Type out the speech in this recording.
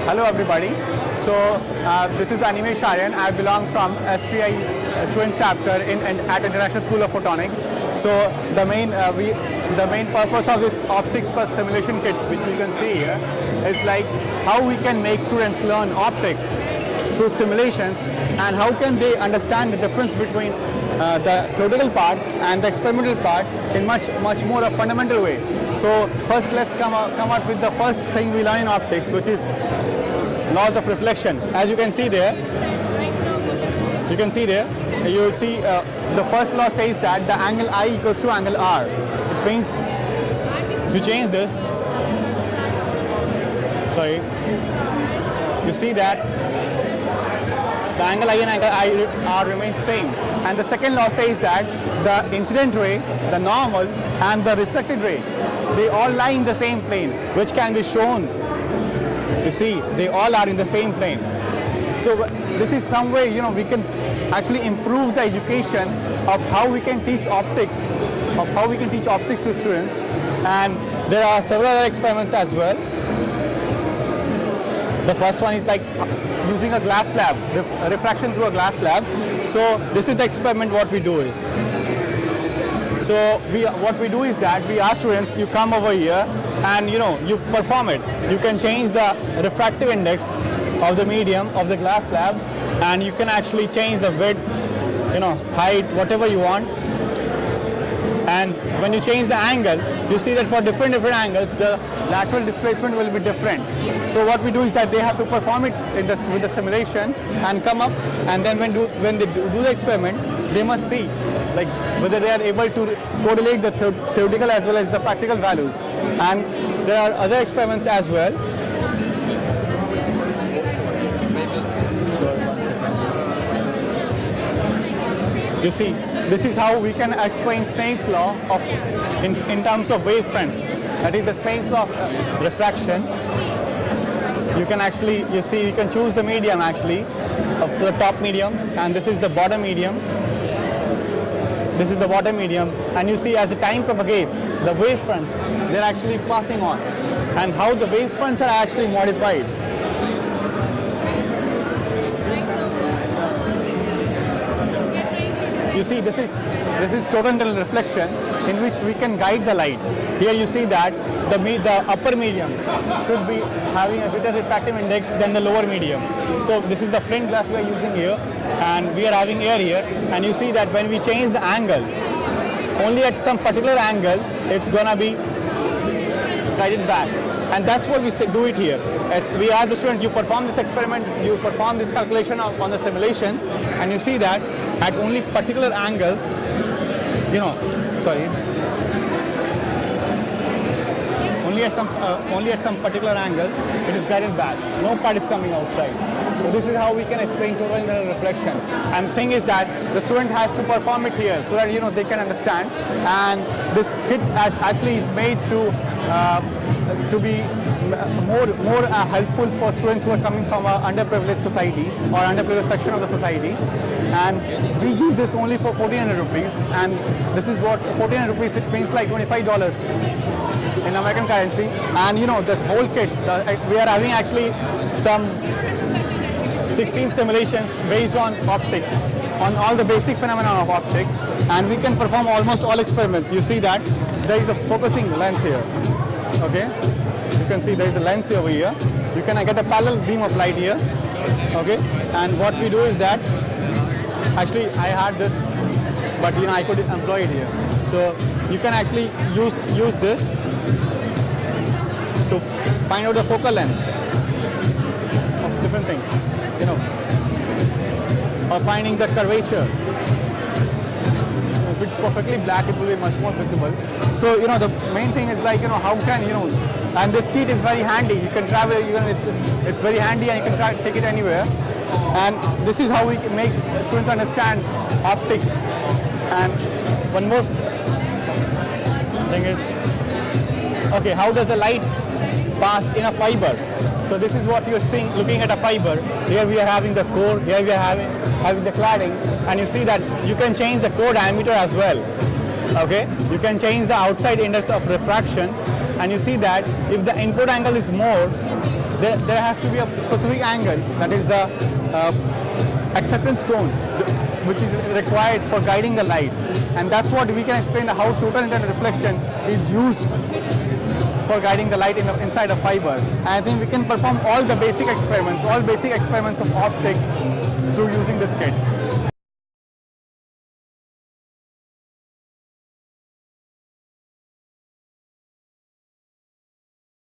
Hello everybody. So this is Animesh Aaryan. I belong from SPIE student chapter at International School of Photonics. So the main purpose of this optics plus simulation kit, which you can see here, is like how we can make students learn optics through simulations, and how can they understand the difference between the theoretical part and the experimental part in much more a fundamental way. So first let's come up with the first thing we learn in optics, which is laws of reflection. As you can see there, you see the first law says that the angle I equals to angle R. It means if you change this, you see that the angle I and angle R remains same. And the second law says that the incident ray, the normal, and the reflected ray, they all lie in the same plane, which can be shown. You see, they all are in the same plane. So this is some way, we can actually improve the education of how we can teach optics, to students. And there are several other experiments as well. The first one is like using a glass slab, refraction through a glass slab. So this is the experiment. What we do is, what we do is that we ask students, you come over here and you perform it. You can change the refractive index of the medium of the glass slab, and you can actually change the width, height, whatever you want. And when you change the angle, you see that for different angles, the lateral displacement will be different. So what we do is that they have to perform it with the simulation and come up, and then when they do the experiment, they must see like whether they are able to correlate the theoretical as well as the practical values. And there are other experiments as well. You see, this is how we can explain Snell's law in terms of wavefronts. That is the Snell's law of refraction. You can actually, you can choose the medium actually, of the top medium, and this is the bottom medium. This is the bottom medium, and you see as the time propagates, the wavefronts, they're actually passing on, and how the wavefronts are actually modified. You see, this is total reflection in which we can guide the light. Here you see that the upper medium should be having a greater refractive index than the lower medium. So this is the flint glass we are using here, and we are having air here, and you see that when we change the angle, only at some particular angle, it's gonna be guided back. And that's what we do it here. As we ask the students, you perform this experiment, you perform this calculation on the simulation, and you see that at only particular angles, only at some particular angle, it is guided back. No part is coming outside. So this is how we can explain total mirror reflection. And thing is that the student has to perform it here so that they can understand. And this kit actually is made to be more helpful for students who are coming from an underprivileged society or underprivileged section of the society. And we give this only for 1,400 rupees, and this is what 1,400 rupees, it means like $25 in American currency. And the whole kit, we are having actually some 16 simulations based on optics, on all the basic phenomena of optics, and we can perform almost all experiments. You see that there is a focusing lens here. Okay, you can see there is a lens over here. You can get a parallel beam of light here. Okay, and what we do is that actually I had this, but I couldn't employ it here. So you can actually use this to find out the focal length of different things, or finding the curvature. If it's perfectly black, it will be much more visible. So the main thing is like how can and this kit is very handy. You can travel, it's very handy, and you can take it anywhere. And this is how we can make students understand optics. And one more thing is, okay, how does the light pass in a fiber? So this is what you're seeing, looking at a fiber. Here we are having the core, here we are having the cladding, and you see that you can change the core diameter as well. Okay, you can change the outside index of refraction, and you see that if the input angle is more, there has to be a specific angle, that is the acceptance cone, which is required for guiding the light, and that's what we can explain how total internal reflection is used for guiding the light inside a fiber. And I think we can perform all the basic experiments of optics through using this kit.